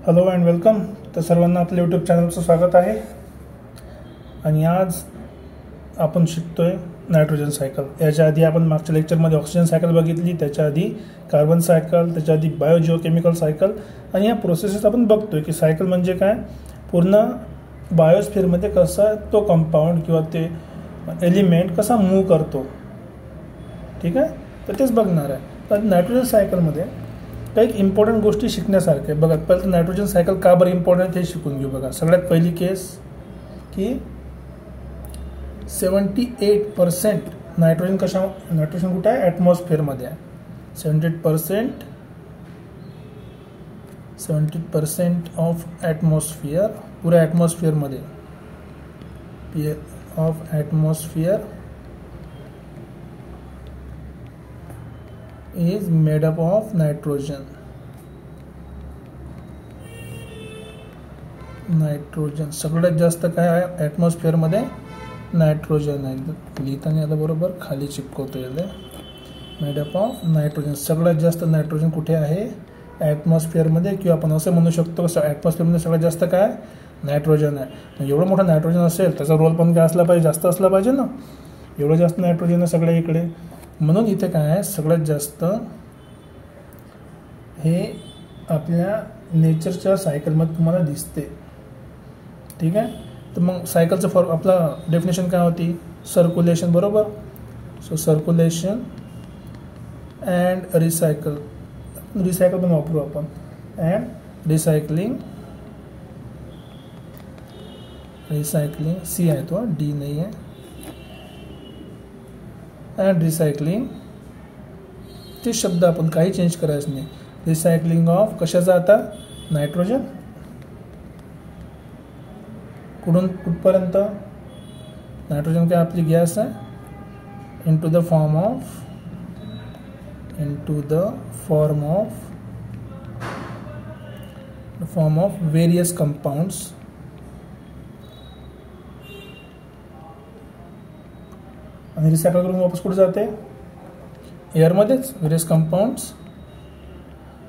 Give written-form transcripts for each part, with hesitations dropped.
Hello and welcome. तर सर्वांना आपल्या यूट्यूब चॅनलचं स्वागत आहे. आणि आज आपण शिकतोय नायट्रोजन सायकल. याच्या आधी आपण मागच्या लेक्चरमध्ये ऑक्सिजन सायकल बघितली, त्याच्या आधी कार्बन सायकल, त्याच्या आधी बायोजिओकेमिकल सायकल. आणि या प्रोसेसेस आपण बघतोय की सायकल म्हणजे काय, पूर्ण बायोस्फिअरमध्ये कसा तो कंपाऊंड किंवा ते एलिमेंट कसा मूव्ह करतो. ठीक आहे, तर तेच बघणार आहे. तर नायट्रोजन सायकलमध्ये काही इम्पॉर्टंट गोष्टी शिकण्यासारख्या आहे. बघा, पहिलं नायट्रोजन सायकल का बरं इम्पॉर्टंट हे शिकून घेऊ. बघा, सगळ्यात पहिली केस की 78% नायट्रोजन कुठे आहे, ॲटमॉस्फिअरमध्ये आहे. 70% ऑफ ॲटमॉस्फिअर, पुऱ्या ॲटमॉस्फिअरमध्ये of atmosphere is made up of nitrogen. सगळ्यात जास्त काय आहे ॲटमॉस्फिअरमध्ये, नायट्रोजन आहे. लिहिताना याला बरोबर खाली चिपकवतो याला, मेड अप ऑफ नायट्रोजन. सगळ्यात जास्त नायट्रोजन कुठे आहे, ॲटमॉस्फिअरमध्ये. किंवा आपण असं म्हणू शकतो की ॲटमॉस्फिअरमध्ये सगळ्यात जास्त काय, नायट्रोजन आहे. एवढं मोठं नायट्रोजन असेल त्याचा रोल पण काय असला पाहिजे, जास्त असला पाहिजे ना. एवढं जास्त नायट्रोजन आहे सगळ्या इकडे, म्हणून इथे काय आहे सगळ्यात जास्त हे आपल्या नेचरच्या सायकलमध्ये तुम्हाला दिसते. ठीक आहे, तर मग सायकलचं आपला डेफिनेशन काय होती, सर्क्युलेशन. बरोबर. सो सर्क्युलेशन अँड रिसायकल पण वापरू आपण. अँड रिसायकलिंग सी आहे तो, डी नाही आहे. अँड रिसायकलिंग ते शब्द आपण काही चेंज करायचं नाही. रिसायकलिंग ऑफ कशाचा, आता नायट्रोजन. कुठपर्यंत, नायट्रोजन काय आपली गॅस आहे, into the form of various compounds. आणि रिसायकल करून वापस कुठे जाते, एअरमध्येच. वेरियस कंपाऊंड्स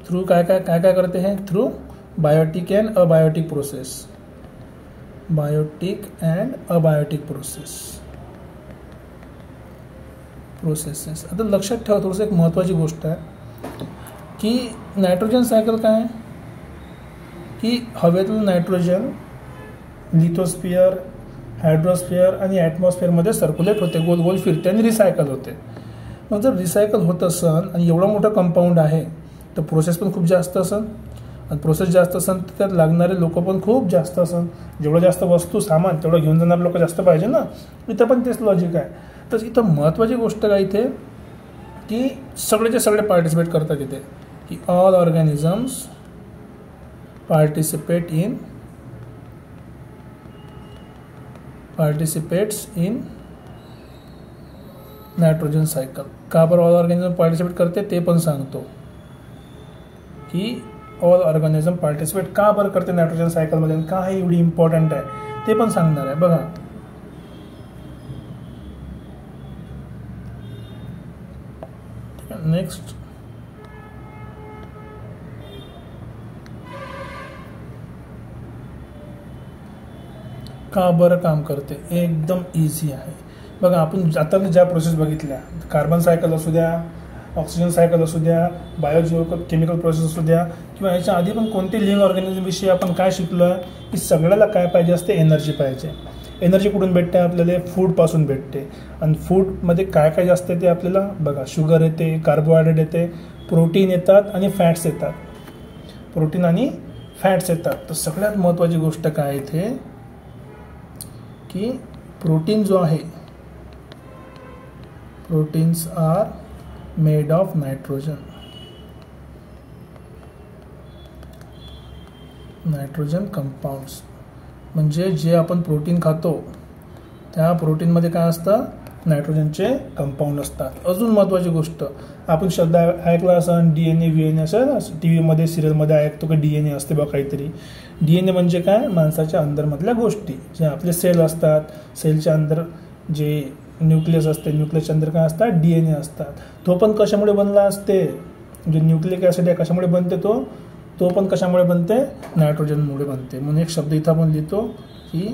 थ्रू काय करते हैं, through biotic and abiotic processes. आता लक्षात ठेवा थोडंसं एक महत्त्वाची गोष्ट आहे की नायट्रोजन सायकल काय आहे की हवेतील नायट्रोजन लिथोस्फिअर, हायड्रोस्फिअर आणि ॲटमॉस्फिअरमध्ये सर्क्युलेट होते, गोल गोल फिरते आणि रिसायकल होते. मग जर रिसायकल होत असन आणि एवढा मोठा कंपाऊंड आहे तर प्रोसेस पण खूप जास्त असन. आणि प्रोसेस जास्त असन तर त्यात लागणारे लोक पण खूप जास्त असन. जेवढं जास्त वस्तू सामान तेवढं घेऊन जाणारे लोक जास्त पाहिजे ना. इथं पण तेच लॉजिक आहे. तर इथं महत्त्वाची गोष्ट काय इथे की सगळेचे सगळे पार्टिसिपेट करतात इथे, की all organisms participates in nitrogen cycle. का बरं ऑल ऑर्गॅनिझम पार्टिसिपेट करते ते पण सांगतो, की ऑल ऑर्गॅनिझम पार्टिसिपेट का बरं करते नायट्रोजन सायकलमध्ये, का हे एवढी इम्पॉर्टंट आहे ते पण सांगणार आहे. बघा, नेक्स्ट का बरं काम करते, एकदम इझी आहे. बघा, आपण आता ज्या प्रोसेस बघितल्या, कार्बन सायकल असू द्या, ऑक्सिजन सायकल असू द्या, बायोजिओकेमिकल प्रोसेस असू द्या, किंवा याच्या आधी पण कोणते लिव्हिंग ऑर्गॅनिझमविषयी आपण काय शिकलो आहे की सगळ्याला काय पाहिजे असते, एनर्जी पाहिजे. एनर्जी कुठून भेटते आपल्याला, फूडपासून भेटते. आणि फूडमध्ये काय काय जास्त येते आपल्याला, बघा, शुगर येते, कार्बोहायड्रेट येते, प्रोटीन येतात आणि फॅट्स येतात. तर सगळ्यात महत्त्वाची गोष्ट काय इथे की प्रोटीन जो आहे, proteins are made of nitrogen compounds. म्हणजे जे आपण प्रोटीन खातो त्या प्रोटीनमध्ये काय असतं, नायट्रोजनचे कंपाऊंड असतात. अजून महत्त्वाची गोष्ट, आपण शब्द ऐकला असं DNA VNA, असं टी व्हीमध्ये सिरियलमध्ये ऐकतो की DNA असते बघा काहीतरी. DNA म्हणजे काय, माणसाच्या अंदरमधल्या गोष्टी, जे आपले सेल असतात, सेलच्या अंदर जे न्यूक्लियस असते, न्यूक्लियसच्या अंदर काय असतात, DNA असतात. तो पण कशामुळे बनला असते, जो न्यूक्लिक ॲसिड आहे कशामुळे बनते, तो तो पण कशामुळे बनते, नायट्रोजनमुळे बनते. म्हणून एक शब्द इथं आपण लिहितो की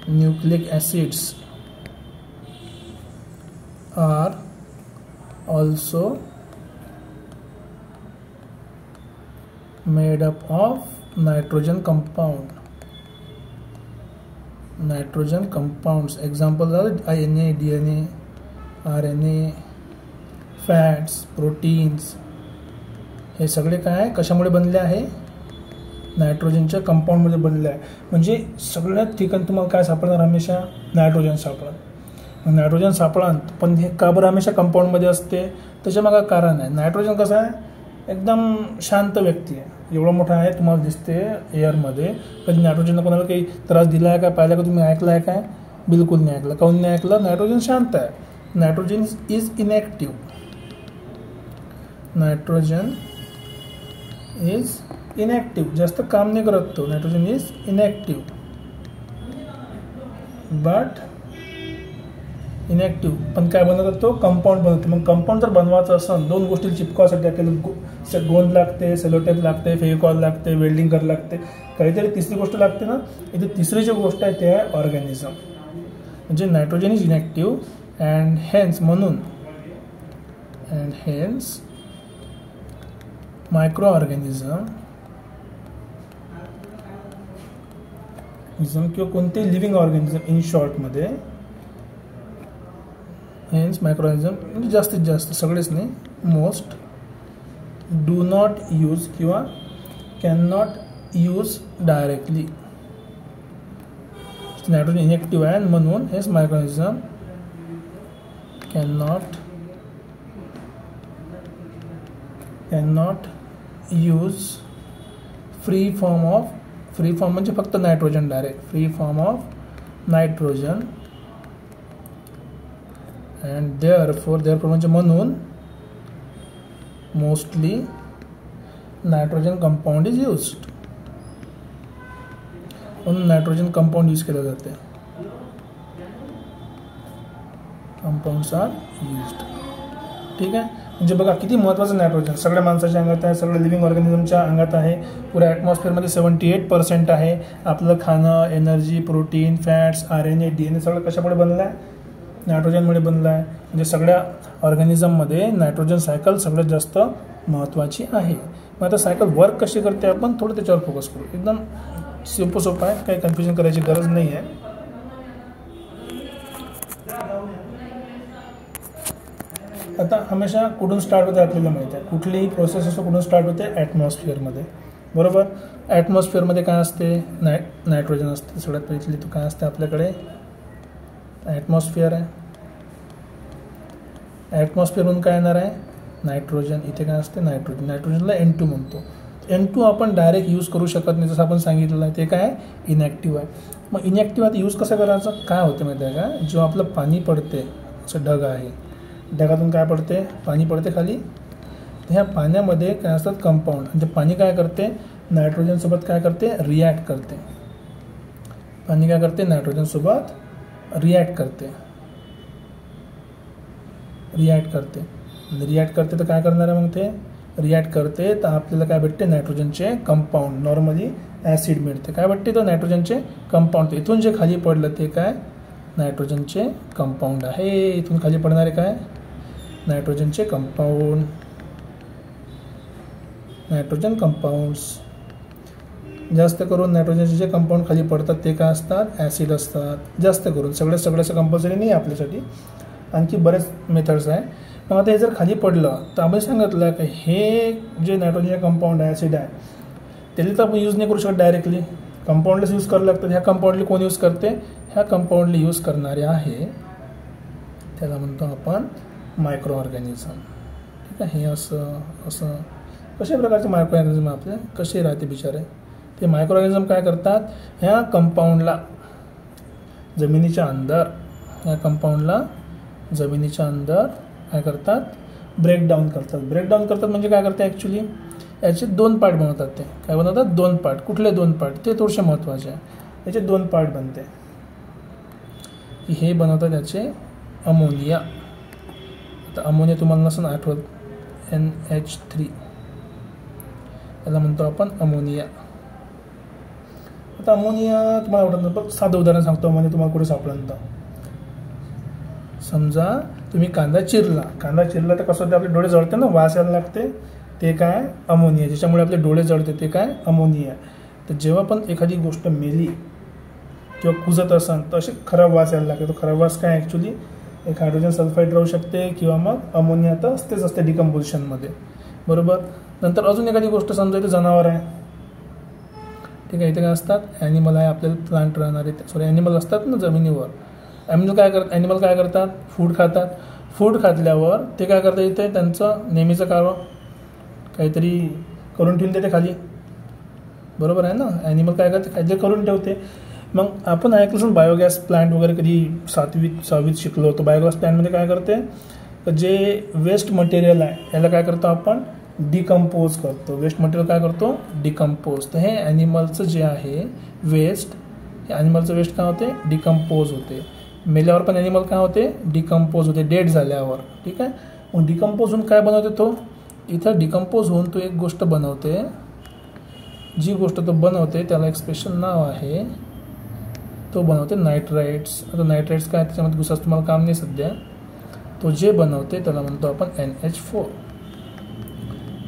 nucleic acids are also made up of nitrogen compound. Nitrogen compounds example DNA, DNA, RNA, fats, proteins, हे सगळे काय आहे, कशामुळे बनले आहे, नायट्रोजनच्या कंपाऊंडमध्ये बनले आहे. म्हणजे सगळ्यात ठिकाणी तुम्हाला काय सापडणार, हमेशा नायट्रोजन सापडणार. नायट्रोजन सापडणार, पण हे का बरं हमेशा कंपाऊंडमध्ये असते, त्याच्यामागं कारण आहे. नायट्रोजन कसं आहे, एकदम शांत व्यक्ती आहे. एवढा मोठा आहे, तुम्हाला दिसते एअरमध्ये. कधी नायट्रोजननं कोणाला काही त्रास दिला आहे का, पाहिला का तुम्ही, ऐकला आहे काय, बिलकुल नाही ऐकलं. काहून नाही ऐकलं, नायट्रोजन शांत आहे. Nitrogen is inactive. Nitrogen is inactive, जास्त काम नाही करत तो. Nitrogen is inactive, but inactive. पण काय बनवतात तो, कंपाऊंड बनवतो. मग कंपाऊंड जर बनवायचं असेल, दोन गोष्टी चिपकावासाठी आपल्याला गोंद लागते, सेलोटेप लागते, फेविकॉल लागते, वेल्डिंग करायला लागते, काहीतरी तिसरी गोष्ट लागते ना. इथे तिसरी जी गोष्ट आहे ते आहे ऑर्गॅनिझम. म्हणजे nitrogen is inactive and hence, म्हणून अँड हेन्स मायक्रो ऑर्गॅनिझम किंवा कोणते लिव्हिंग ऑर्गॅनिझम इन शॉर्टमध्ये, हेन्स मायक्रो ऑर्गॅनिझम म्हणजे जास्तीत जास्त, सगळेच नाही, मोस्ट डू नॉट यूज किंवा can not use directly. Nitrogen inactive आहे म्हणून हेच micro organism can not use free form म्हणजे फक्त nitrogen direct, free form of nitrogen. And therefore म्हणजे म्हणून mostly nitrogen compound is used. म्हणून नायट्रोजन कंपाऊंड यूज केलं जाते. Compounds are used. ठीक आहे. म्हणजे बघा किती महत्त्वाचं नायट्रोजन सगळ्या माणसाच्या अंगात आहे, सगळ्या लिव्हिंग ऑर्गॅनिझमच्या अंगात आहे. पुऱ्या ॲटमॉस्फिअरमध्ये 78% आहे. आपलं खाणं, energy, protein, fats, RNA, DNA सगळं कशामुळे बनलं आहे, नायट्रोजनमुळे बनलं आहे. म्हणजे सगळ्या ऑर्गॅनिझममध्ये नायट्रोजन सायकल सगळ्यात जास्त महत्त्वाची आहे. मग आता सायकल वर्क कशी करते आपण थोडं त्याच्यावर फोकस करू. एकदम सोपं आहे, काही कन्फ्युजन करायची गरज नाही आहे. आता हमेशा कुठून स्टार्ट होते आपल्याला माहिती आहे, कुठलीही प्रोसेस असो कुठून स्टार्ट होते, ॲटमॉस्फिअरमध्ये. बरोबर. ॲटमॉस्फिअरमध्ये काय असते, नायट्रोजन असते. सगळ्यात पहिली तो काय असते आपल्याकडे, ॲटमॉस्फिअर आहे. ॲटमॉस्फिअरमधून काय येणार आहे, नायट्रोजन. इथे काय असते, नायट्रोजन. नायट्रोजनला N2 म्हणतो. N2 आपण डायरेक्ट यूज करू शकत नाही, जसं आपण सांगितलं आहे. ते काय, इनॅक्टिव्ह आहे. मग इनॅक्टिव्ह आता यूज कसं करायचं, काय होतं माहिती आहे का, जेव्हा आपलं पाणी पडते, असं ढग आहे, ढगातून काय पडते, पाणी पडते खाली. ह्या पाण्यामध्ये काय असतात, कंपाऊंड. म्हणजे पाणी काय करते, नायट्रोजनसोबत काय करते, रिॲक्ट करते. पाणी काय करते, नायट्रोजनसोबत रिॲक्ट करते. रिॲक्ट करते तर काय करणार आहे, मग ते रिॲक्ट करते तर आपल्याला काय भेटते, नायट्रोजनचे कंपाऊंड. नॉर्मली ॲसिड मिळते. काय भेटते, तर नायट्रोजनचे कंपाऊंड. इथून जे खाली पडलं ते काय, नायट्रोजनचे कंपाऊंड आहे. इथून खाली पडणारे काय, नायट्रोजनचे कंपाऊंड, नायट्रोजन कंपाऊंड्स. जास्त करून नायट्रोजनचे जे कंपाऊंड खाली पडतात ते काय असतात, ॲसिड असतात. जास्त करून सगळ्याचं कंपल्सरी नाही आपल्यासाठी, आणखी बरेच मेथड्स आहे. मग आता हे जर खाली पडलं तर आपण सांगितलं की हे जे नायट्रोजनचे कंपाऊंड आहे, ॲसिड आहे, त्याला तर आपण यूज नाही करू शकत डायरेक्टली, कंपाऊंडलाच यूज करावं लागतं. ह्या कंपाऊंडला कोण यूज करते, ह्या कंपाऊंडला यूज करणारे आहे, त्याला म्हणतो आपण मायक्रो ऑर्गॅनिझम. ठीक आहे. हे असं कशा प्रकारचे मायक्रो ऑर्गॅनिझम आपले कसे राहते बिचारे. ते मायक्रो ऑर्गॅनिझम काय करतात, ह्या कंपाऊंडला जमिनीच्या अंदर, ह्या कंपाऊंडला जमिनीच्या अंदर काय करतात, ब्रेकडाऊन करतात. म्हणजे काय करतात, ॲक्च्युली याचे 2 पार्ट बनवतात. ते काय बनवतात, 2 पार्ट. कुठले 2 पार्ट, ते थोडेसे महत्त्वाचे आहे. याचे 2 पार्ट बनते. की हे बनवतात याचे अमोनिया. आता अमोनिया तुम्हाला नसून आठवत, NH3. याला म्हणतो आपण अमोनिया. आता अमोनिया तुम्हाला आवडत नाही, पण साधं उदाहरण सांगतो. अमोनिया तुम्हाला कुठे सापडलं तर समजा तुम्ही कांदा चिरला तर कसं होतं, आपले डोळे जळते ना, वास यायला लागते, ते काय अमोनिया. ज्याच्यामुळे आपले डोळे जळते ते काय अमोनिया. तर जेव्हा पण एखादी गोष्ट मेली किंवा कुजत असेल तर असे खराब वास यायला लागते. तो खराब वास काय ॲक्च्युली एक हायड्रोजन सल्फाईड राहू शकते किंवा मग अमोनिया तर असतेच असते डिकम्पोजिशनमध्ये, बरोबर. नंतर अजून एखादी गोष्ट समजा इथे जनावर आहे, ठीक आहे. इथे काय असतात, ॲनिमल आहे, आपल्याला प्लांट राहणारे ॲनिमल असतात ना जमिनीवर. ॲनिमल काय करतात, फूड खातात. फूड खाल्ल्यावर ते काय करतात, इथे त्यांचं नेहमीचं काहीतरी करून ठेवून देते खाली, बरोबर आहे ना. ॲनिमल काय करते, काहीतरी करून ठेवते. मग आपण ऐकलं बायोगॅस प्लांट वगैरे कधी 7वीत शिकलो होतो. बायोगॅस प्लांटमध्ये काय करते, जे वेस्ट मटेरियल आहे याला काय करतो आपण डिकम्पोज करतो. वेस्ट मटेरियल काय करतो डिकम्पोज. तर हे ॲनिमलचं जे आहे वेस्ट, हे ॲनिमलचं वेस्ट काय होते डिकम्पोज होते. मेल्यावर पण ॲनिमल काय होते डिकम्पोज होते, डेड झाल्यावर, ठीक आहे. मग डिकम्पोज होऊन काय बनवते तो, इथं डिकम्पोज होऊन तो एक गोष्ट बनवते. जी गोष्ट तो बनवते त्याला एक स्पेशल नाव आहे, तो बनवते नायट्राइट्स. आता नायट्राइट्स काय, त्याच्यामध्ये दुसरं तुम्हाला काम नाही सध्या. तो जे बनवते त्याला म्हणतो आपण NH4.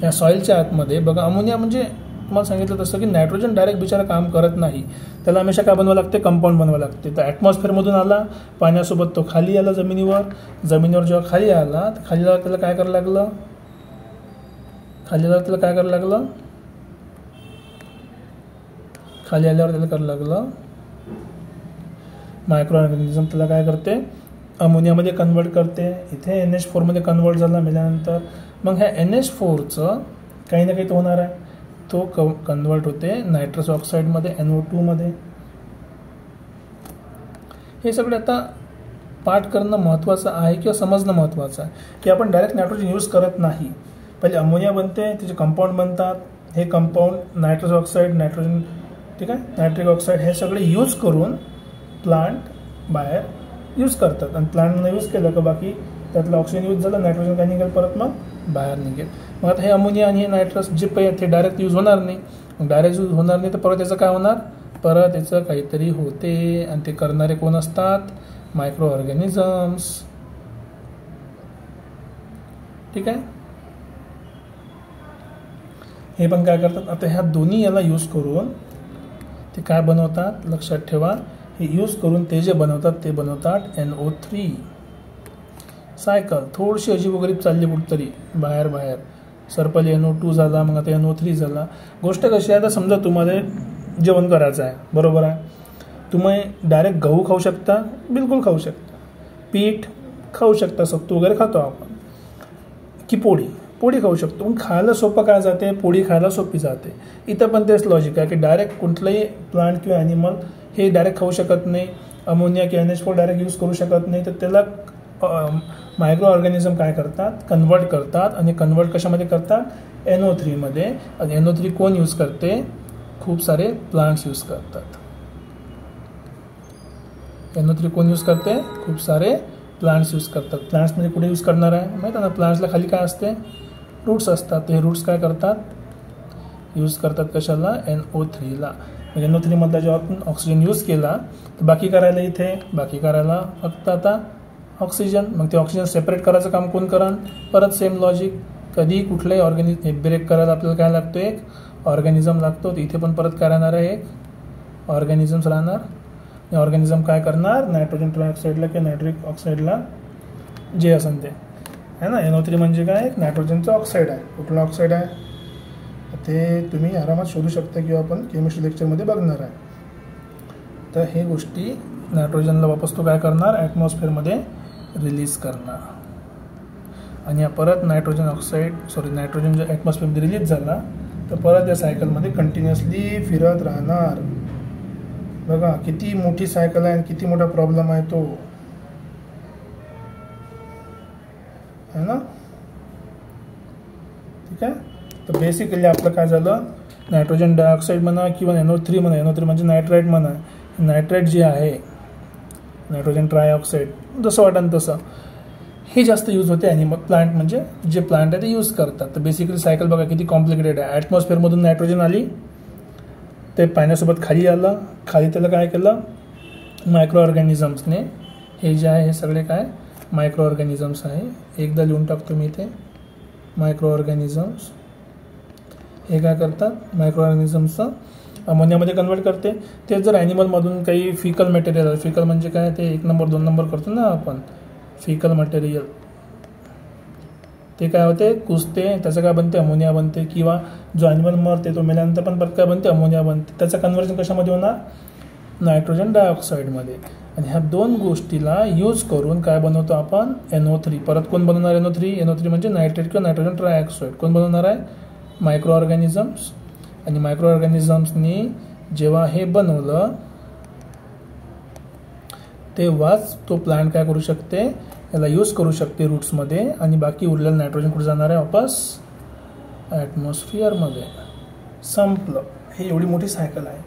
या सॉईलच्या आतमध्ये बघा अमोनिया म्हणजे तुम्हाला सांगितलं तसं की नायट्रोजन डायरेक्ट बिचारा काम करत नाही, त्याला हमेशा काय बनवावं लागते, कंपाऊंड बनवावं लागते. तर ॲटमॉस्फिअरमधून आला पाण्यासोबत, तो खाली आला जमिनीवर जेव्हा खाली आला तर खाली आल्यावर त्याला काय करायला लागलं, खाली आल्यावर त्याला करायला लागलं मायक्रो ऑर्गॅनिझम त्याला काय करते अमोनियामध्ये कन्वर्ट करते. इथे NH4 मध्ये कन्वर्ट झाला मेल्यानंतर. मग ह्या NH4चं काही ना काही तो होणार आहे, तो कन्वर्ट होते नायट्रस ऑक्साईडमध्ये NO2 मध्ये. हे सगळे आता पाठ करणं महत्त्वाचं आहे किंवा समजणं महत्त्वाचं आहे की आपण डायरेक्ट नायट्रोजन यूज करत नाही. पहिले अमोनिया बनते, त्याचे कंपाऊंड बनतात. हे कंपाऊंड नायट्रस ऑक्साईड, नायट्रोजन, ठीक आहे, नायट्रिक ऑक्साईड हे सगळे यूज करून प्लांट बाहेर यूज करतात. आणि प्लांटनं यूज केलं का बाकी त्यातलं ऑक्सिजन यूज झालं, नायट्रोजन काय निघेल परत मग बाहेर निघेल. मग आता हे अमोनिया आणि हे नायट्रस जे ते डायरेक्ट यूज होणार नाही. मग डायरेक्ट यूज होणार नाही तर परत याचं काय होणार, परत याचं काहीतरी होते. आणि ते करणारे कोण असतात, मायक्रो ऑर्गॅनिझम्स, ठीक आहे. हे पण काय करतात, आता ह्या दोन्ही याला यूज करून ते काय बनवतात लक्षात ठेवा. हे यूज करून ते जे बनवतात ते बनवतात NO3 सायकल. थोडीशी अजीबोगरीब चालली कुठतरी बाहेर सरपली NO2 झाला, मग आता NO3 झाला. गोष्ट कशी आहे, आता समजा तुम्हाला जेवण करायचं आहे, बरोबर आहे. तुम्ही डायरेक्ट गहू खाऊ शकता, बिलकुल खाऊ शकता, पीठ खाऊ शकता, सत्तू वगैरे खातो आपण, की पोळी खाऊ शकतो. पण खायला सोपं काय जाते, पोळी खायला सोपी जाते. इथं पण तेच लॉजिक आहे की डायरेक्ट कुठलंही प्लांट किंवा ॲनिमल हे डायरेक्ट खाऊ शकत नाही. अमोनिया किंवा NH4 डायरेक्ट यूज करू शकत नाही. तर त्याला मायक्रो ऑर्गॅनिझम काय करतात, कन्वर्ट करतात. आणि कन्वर्ट कशामध्ये करतात, NO3 मध्ये. आणि NO3 कोण यूज करते, खूप सारे प्लांट्स यूज करतात. NO3 कोण यूज करते, खूप सारे प्लांट्स यूज करतात. प्लांट्समध्ये कुठे यूज करणार आहे माहिती आहे ना, प्लांट्सला खाली काय असते, रूट्स असतात. हे रूट्स काय करतात, यूज करतात कशाला, NO3 ला. NO3 मधला जेव्हा आपण ऑक्सिजन यूज केला तर बाकी करायला फक्त आता ऑक्सिजन. मग ते ऑक्सिजन सेपरेट करायचं काम कोण करा, परत सेम लॉजिक. कधी कुठलाही ब्रेक करायला आपल्याला काय लागतो, एक ऑर्गॅनिझम लागतो. इथे पण परत काय राहणार आहे, एक ऑर्गॅनिझम्स राहणार. ऑर्गॅनिझम काय करणार, नायट्रोजन ट्रायऑक्साईडला किंवा नायट्रिक ऑक्साईडला जे असेल ते आहे ना. NO3 म्हणजे काय, एक नायट्रोजनचं ऑक्साईड आहे. कुठला ऑक्साईड आहे ते तुम्ही आरामात शोधू शकता किंवा आपण केमिस्ट्री लेक्चरमध्ये बघणार आहे. तर हे गोष्टी नायट्रोजनला वापस तो काय करणार, ॲटमॉस्फिअरमध्ये रिलीज करणार. आणि या परत नायट्रोजन जर ॲटमॉस्फिअरमध्ये रिलीज झाला तर परत या सायकलमध्ये कंटिन्युअसली फिरत राहणार. बघा किती मोठी सायकल आहे आणि किती मोठा प्रॉब्लेम आहे तो, है ना. ठीक आहे. तर बेसिकली आपलं काय झालं, नायट्रोजन डायऑक्साईड म्हणा किंवा NO3 म्हणा, NO3 म्हणजे नायट्राईट म्हणा. नायट्राईट जे आहे नायट्रोजन ट्रायऑक्साईड जसं वाटेल तसं, हे जास्त यूज होते ॲनिमल प्लांट, म्हणजे जे प्लांट आहे ते यूज करतात. तर बेसिकली सायकल बघा किती कॉम्प्लिकेटेड आहे. ॲटमॉस्फिअरमधून नायट्रोजन आली, ते पाण्यासोबत खाली आलं, खाली त्याला काय केलं मायक्रो ऑर्गॅनिझम्सने, हे जे आहे हे सगळे काय मायक्रो ऑर्गॅनिझम्स आहे. एकदा लिहून टाकतो मी इथे मायक्रो ऑर्गॅनिझम्स. हे काय करतात मायक्रो ऑर्गॅनिझम्सचं अमोनियामध्ये कन्वर्ट करते. ते जर ॲनिमलमधून काही फिकल मटेरियल, फिकल म्हणजे काय ते 1 नंबर 2 नंबर करतो ना आपण, फिकल मटेरियल, ते काय होते कुजते, त्याचं काय बनते अमोनिया बनते. किंवा जो ॲनिमल मरते तो मेल्यानंतर पण परत काय बनते अमोनिया बनते. त्याचं कन्वर्जन कशामध्ये होणार नायट्रोजन डायऑक्साईडमध्ये. आणि ह्या 2 गोष्टीला यूज करून काय बनवतो आपण NO3. परत कोण बनवणार NO3 म्हणजे नायट्रेट किंवा नायट्रोजन ट्रायऑक्साईड. कोण बनवणार आहे मायक्रो ऑर्गॅनिझम्स. आणि मायक्रो ऑर्गॅनिझम्सनी जेव्हा हे बनवलं तेव्हाच तो प्लांट काय करू शकते याला यूज करू शकते रूट्समध्ये. आणि बाकी उरलेलं नायट्रोजन कुठे जाणार आहे वापस ॲटमॉस्फिअरमध्ये. संपलं. हे एवढी मोठी सायकल आहे.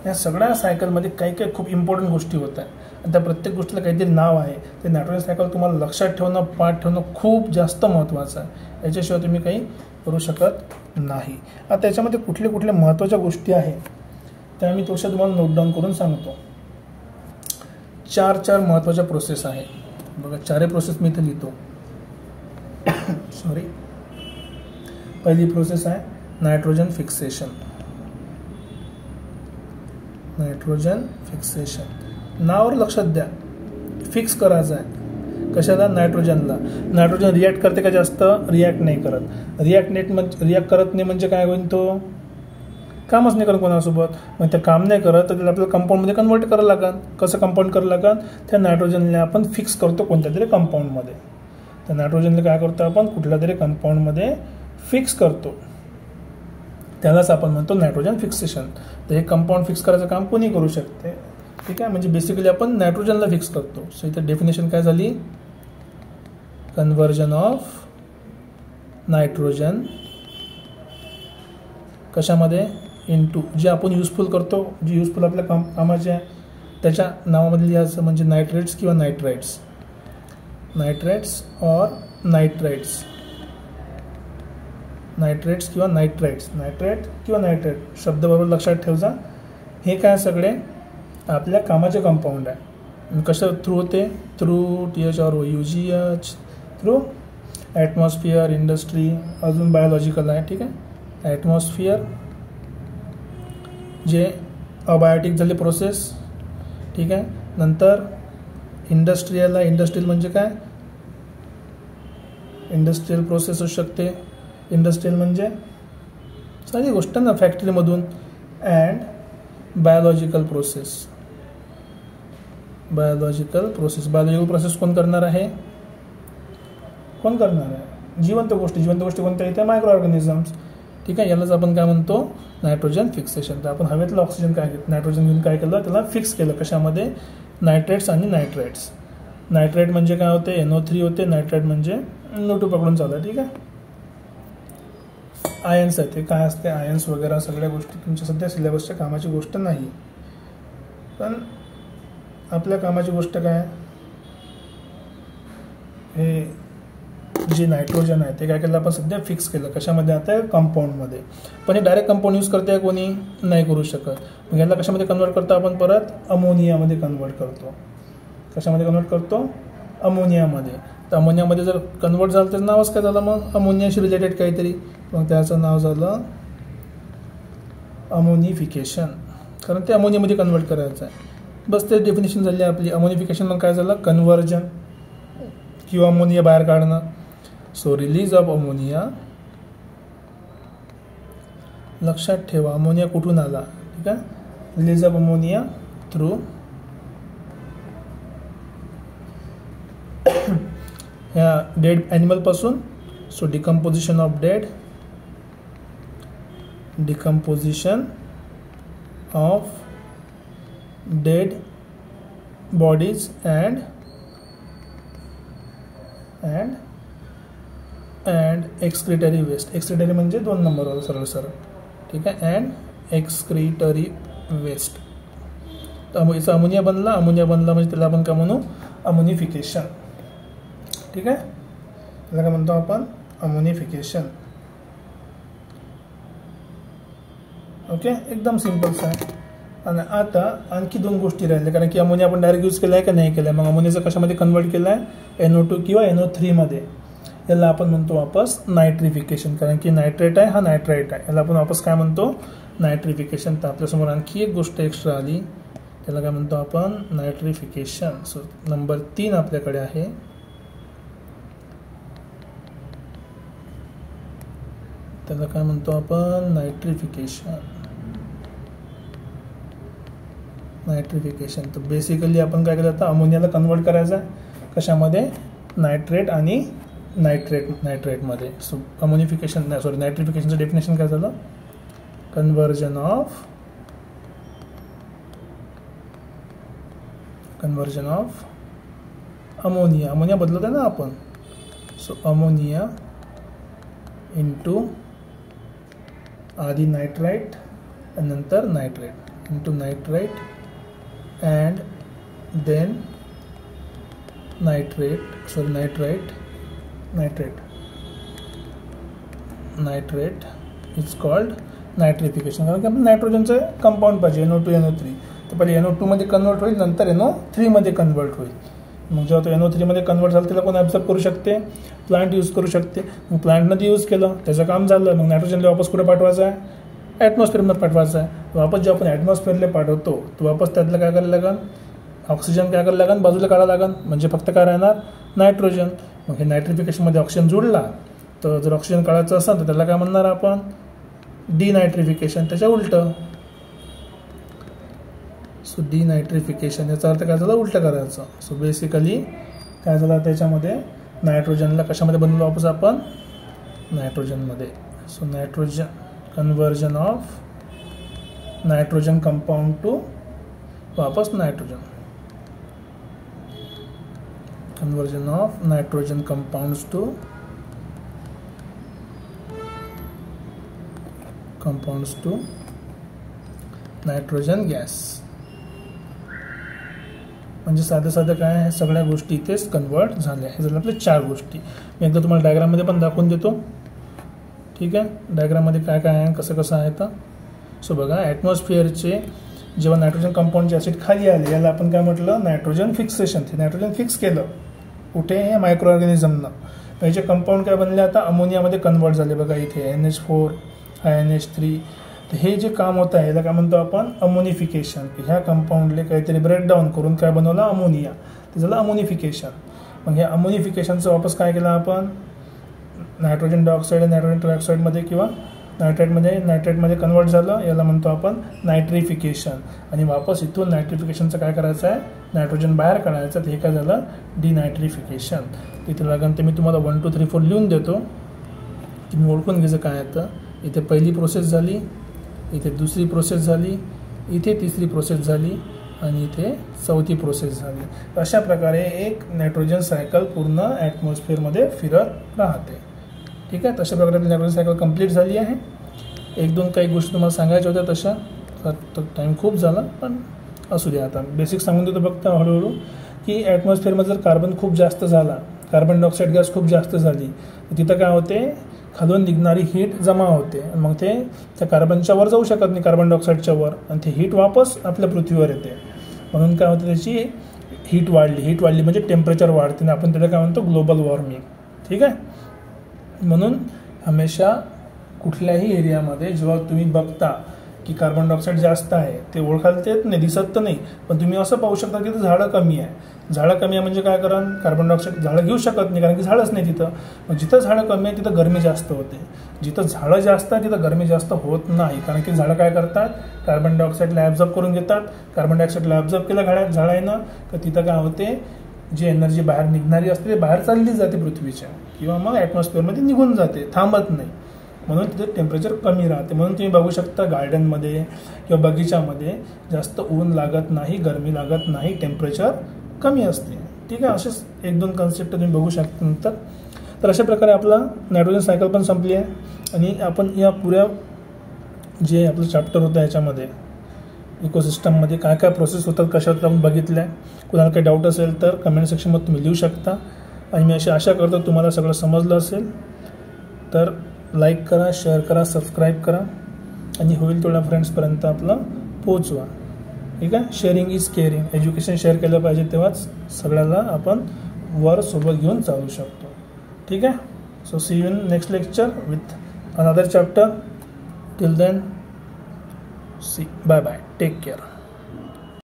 या सगळ्या सायकलमध्ये काही काही खूप इम्पॉर्टंट गोष्टी होत आहेत आणि त्या प्रत्येक गोष्टीला काहीतरी नाव आहे. ते नायट्रोजन सायकल तुम्हाला लक्षात ठेवणं पाठ ठेवणं खूप जास्त महत्त्वाचं आहे. याच्याशिवाय तुम्ही काही करू शकत नाही. आता त्याच्यामध्ये कुठले कुठले महत्त्वाच्या गोष्टी आहेत त्या मी थोड्याशा तुम्हाला नोट डाऊन करून सांगतो. 4 महत्त्वाच्या प्रोसेस आहे बघा. 4 प्रोसेस मी इथे लिहितो. सॉरी. पहिली प्रोसेस आहे नायट्रोजन फिक्सेशन. नायट्रोजन फिक्सेशन नावावर लक्षात द्या. फिक्स करायचं आहे कशाला नायट्रोजनला. नायट्रोजन रिॲक्ट करते का जास्त रिॲक्ट नाही करत. रिॲक्ट करत नाही म्हणजे काय होईल तो कामच नाही करत कोणासोबत. मग ते काम नाही करत तर त्याला आपल्याला कंपाऊंडमध्ये कन्वर्ट करावं लागेल. कसं कंपाऊंड करावं लागेल त्या नायट्रोजनला आपण फिक्स करतो कोणत्या तरी कंपाऊंडमध्ये. त्या नायट्रोजनला काय करतो आपण कुठल्या तरी कंपाऊंडमध्ये फिक्स करतो. त्यालाच आपण म्हणतो नायट्रोजन फिक्सेशन. तर हे कंपाऊंड फिक्स करायचं काम कोणी करू शकते. ठीक आहे. म्हणजे बेसिकली आपण नायट्रोजनला फिक्स करतो. सो इथे डेफिनेशन काय झाली कन्व्हर्जन ऑफ नायट्रोजन कशामध्ये इनटू जे आपण युजफुल करतो, जे युजफुल आपल्या कामाचे आहे त्याच्या नावामध्ये लिहायचं म्हणजे नायट्रेट्स किंवा nitrites. Nitrates or nitrites. Nitrates किंवा नायट्राइट्स. नायट्रेट किंवा नायट्रेट शब्द बरोबर लक्षात ठेवजा. हे काय सगळे आपल्या कामाचे कंपाऊंड आहे. कसं थ्रू होते through TH or UGH through atmosphere industry अजून बायोलॉजिकल आहे. ठीक आहे. ॲटमॉस्फिअर जे अबायोटिक झाले प्रोसेस. ठीक आहे. नंतर इंडस्ट्रियल आहे. इंडस्ट्रियल म्हणजे काय इंडस्ट्रियल प्रोसेस असू शकते. इंडस्ट्रियल म्हणजे सारी गोष्ट ना फॅक्टरीमधून. And biological process. Biological process कोण करणार आहे कोण करणार आहे जिवंत गोष्टी. जिवंत गोष्टी कोणत्या येत्या मायक्रो ऑर्गॅनिझम्स. ठीक आहे. यालाच आपण काय म्हणतो नायट्रोजन फिक्सेशन. तर आपण हवेतलं ऑक्सिजन काय घेत नायट्रोजन घेऊन काय केलं त्याला फिक्स केलं कशामध्ये नायट्रेट्स आणि नायट्राइट्स. नायट्राइट म्हणजे काय होते NO3 होते. नायट्राइट म्हणजे NO2 पकडून चालू आहे. ठीक आहे. आयन्स आहे ते काय असते आयन्स वगैरे सगळ्या गोष्टी तुमच्या सध्या सिलेबसच्या कामाची गोष्ट नाही. पण आपल्या कामाची गोष्ट काय हे जे नायट्रोजन आहे ते काय केलं आपण सध्या फिक्स केलं कशामध्ये आता कंपाऊंडमध्ये. पण हे डायरेक्ट कंपाऊंड यूज करते कोणी नाही करू शकत. मग याला कशामध्ये कन्वर्ट करतो आपण परत अमोनियामध्ये कन्वर्ट करतो. कशामध्ये कन्वर्ट करतो अमोनियामध्ये. तर अमोनियामध्ये जर कन्वर्ट झालं तर नावच काय झालं मग अमोनियाशी रिलेटेड काहीतरी. मग त्याचं नाव झालं अमोनिफिकेशन. कारण ते अमोनियामध्ये कन्वर्ट करायचं आहे. बस ते डेफिनेशन झाली आपली. अमोनिफिकेशन मग काय झालं कन्व्हर्जन किंवा अमोनिया बाहेर काढणं. So release of ammonia. लक्षात ठेवा अमोनिया कुठून आला. ठीक आहे. रिलीज ऑफ अमोनिया थ्रू ह्या डेड ॲनिमलपासून. So decomposition of dead. Decomposition of dead bodies and excretory waste. Excretory म्हणजे 2 नंबरवर सरळ सरळ. ठीक आहे. And excretory waste. तर याचा अमोनिया बनला. अमोनिया बनला म्हणजे त्याला आपण काय म्हणू अमोनिफिकेशन. ठीक आहे, त्याला काय म्हणतो आपण अमोनिफिकेशन. ओके, एकदम सिम्पलच आहे. आणि आता आणखी 2 गोष्टी राहिल्या, कारण की अमोनिया आपण डायरेक्ट यूज केला आहे का नाही केला आहे. मग अमोनियाचं कशामध्ये कन्वर्ट केलं आहे, NO2 किंवा NO3 मध्ये. याला आपण म्हणतो वापस नायट्रिफिकेशन, कारण की नायट्रेट आहे, हा नायट्राईट आहे. याला आपण वापस काय म्हणतो, नायट्रिफिकेशन. तर आपल्यासमोर आणखी एक गोष्ट एक्स्ट्रा आली, त्याला काय म्हणतो आपण नायट्रिफिकेशन. सो नंबर 3 आपल्याकडे आहे. त्याला काय म्हणतो आपण नायट्रिफिकेशन. नायट्रिफिकेशन तर बेसिकली आपण काय केलं, आता अमोनियाला कन्वर्ट करायचं आहे कशामध्ये, नायट्रेट आणि नायट्रेटमध्ये. सो अमोनिफिकेशन नायट्रिफिकेशनचं डेफिनेशन काय झालं, कन्वर्जन ऑफ अमोनिया बदलत आहे ना आपण. सो अमोनिया इंटू आधी नायट्राइट आणि नंतर nitrate into nitrite and then nitrate is called nitrification. कारण की आपण नायट्रोजनचं कंपाऊंड पाहिजे NO2 NO3. तर पहिले NO2 मध्ये कन्वर्ट होईल, नंतर NO3 मध्ये कन्वर्ट होईल. मग जेव्हा तो NO3 मध्ये कन्वर्ट झालं त्याला कोण ॲब्झॉर्ब करू शकते, प्लांट यूज करू शकते. मग प्लांटमध्ये यूज केलं, त्याचं काम झालं. मग नायट्रोजनला वापस कुठे पाठवायचं आहे, ॲटमॉस्फिअरमध्ये पाठवायचं आहे. वापस जेव्हा आपण ॲटमॉस्फिअरला पाठवतो तर वापस त्यातलं काय करायला लागेल, ऑक्सिजन काय करायला लागेल, बाजूला काढायला लागेल. म्हणजे फक्त काय राहणार, नायट्रोजन. मग हे नायट्रिफिकेशनमध्ये ऑक्सिजन जुळला, तर जर ऑक्सिजन काढायचं असेल तर त्याला काय म्हणणार आपण, डिनायट्रिफिकेशन, त्याच्या उलटं. सो डिनायट्रिफिकेशन याचा अर्थ काय झालं, उलटं करायचं. सो बेसिकली काय झालं, त्याच्यामध्ये नायट्रोजनला कशामध्ये बनवलं वापस आपण, नायट्रोजनमध्ये. So nitrogen conversion of nitrogen compound to वापस nitrogen, conversion of nitrogen compounds to nitrogen gas. म्हणजे साधं काय आहे, सगळ्या गोष्टी इथेच कन्वर्ट झाल्या. हे झालं आपल्या 4 गोष्टी. मी एकदा तुम्हाला डायग्राममध्ये पण दाखवून देतो, ठीक आहे. डायग्राममध्ये काय आहे, कसं आहे तर. सो बघा, ॲटमॉस्फिअरचे जेव्हा नायट्रोजन कंपाऊंडचे ॲसिड खाली आले, याला आपण काय म्हटलं, नायट्रोजन फिक्सेशन. ते नायट्रोजन फिक्स केलं कुठे, हे मायक्रो ऑर्गॅनिझमनं. याचे कंपाऊंड काय बनले, आता अमोनियामध्ये कन्वर्ट झाले. बघा इथे NH4 NH3. तर हे जे काम होतं आहे याला काय म्हणतो आपण अमोनिफिकेशन. ह्या कंपाऊंडले काहीतरी ब्रेकडाऊन करून काय बनवलं, अमोनिया. ते झालं अमोनिफिकेशन. मग ह्या अमोनिफिकेशनचं वापस काय केलं आपण, नायट्रोजन डायऑक्साईड नायट्रोजन ट्रायऑक्साईडमध्ये किंवा नायट्रेटमध्ये कन्वर्ट झालं. याला म्हणतो आपण नायट्रिफिकेशन. आणि वापस इथून नायट्रिफिकेशनचं काय करायचं आहे, नायट्रोजन बाहेर काढायचं. तर हे काय झालं, डिनायट्रिफिकेशन. इथे लागून ते मी तुम्हाला 1 2 3 4 लिहून देतो, तुम्ही ओळखून घ्यायचं काय आहे. तर इथे पहिली प्रोसेस झाली, इथे दुसरी प्रोसेस झाली, इथे तिसरी प्रोसेस झाली आणि इथे चौथी प्रोसेस झाली. अशा प्रकारे एक नायट्रोजन सायकल पूर्ण ॲटमॉस्फिअरमध्ये फिरत राहते, ठीक आहे. तशा प्रकारे नायट्रोजन सायकल कंप्लीट झाली आहे. 1-2 काही गोष्टी तुम्हाला सांगायच्या होत्या तशा, तर टाईम खूप झाला, पण असू द्या. आता बेसिक सांगून देतो फक्त हळूहळू, की ॲटमॉस्फिअरमध्ये जर कार्बन खूप जास्त झाला, कार्बन डायऑक्साईड गॅस खूप जास्त झाली, तर तिथं काय होते, खालून निघणारी हीट जमा होते. मग ते त्या कार्बनच्या वर जाऊ शकत नाही, कार्बन डायऑक्साईडच्या वर, आणि ते हीट वापस आपल्या पृथ्वीवर येते. म्हणून काय होतं, त्याची हीट वाढली म्हणजे टेम्परेचर वाढते, आणि आपण त्याला काय म्हणतो, ग्लोबल वॉर्मिंग, ठीक आहे. म्हणून हमेशा कुठल्याही एरियामध्ये जेव्हा तुम्ही बघता की कार्बन डायऑक्साईड जास्त आहे, ते ओळखायला येत नाही, दिसत तर नाही, पण तुम्ही असं पाहू शकता की तिथं झाडं कमी आहे. झाडं कमी आहे म्हणजे काय, कारण कार्बन डायऑक्साईड झाडं घेऊ शकत नाही, कारण की झाडच नाही तिथं. मग जिथं झाडं कमी आहे तिथं गरमी जास्त होते, जिथं झाडं जास्त आहे तिथं गरमी जास्त होत नाही. कारण की झाडं काय करतात, कार्बन डायऑक्साईडला ॲब्झॉर्ब करून घेतात. कार्बन डायऑक्साईडला ॲब्झॉर्ब केलं झाडांना, तर तिथं काय होते, जी एनर्जी बाहेर निघणारी असते ते बाहेर चालली जाते पृथ्वीच्या, किंवा मग ॲटमॉस्फिअरमध्ये निघून जाते, थांबत नाही. म्हणून तिथे टेम्परेचर कमी राहते. म्हणून तुम्ही बघू शकता गार्डनमध्ये किंवा बगीचामध्ये जास्त ऊन लागत नाही, गरमी लागत नाही, टेम्परेचर कमी असते, ठीक आहे. असेच 1-2 कन्सेप्ट तुम्ही बघू शकता नंतर. तर अशा प्रकारे आपला नायट्रोजन सायकल पण संपली आहे. आणि आपण या पुऱ्या जे आपलं चॅप्टर होतं याच्यामध्ये इकोसिस्टममध्ये काय प्रोसेस होतात, कशा होतात आपण बघितल्या. कुणाला काही डाऊट असेल तर कमेंट सेक्शनमध्ये तुम्ही लिहू शकता. आणि मी अशी आशा करतो तुम्हाला सगळं समजलं असेल. तर लाईक करा, शेअर करा, सबस्क्राईब करा आणि होईल तेवढ्या फ्रेंड्सपर्यंत आपलं पोचवा. ठीक आहे. Sharing is caring. Education share केलं पाहिजे, तेव्हाच सगळ्याला आपण वर सोबत घेऊन चालू शकतो. ठीक आहे. So see you in next lecture with another chapter. Till then see bye bye. Take care.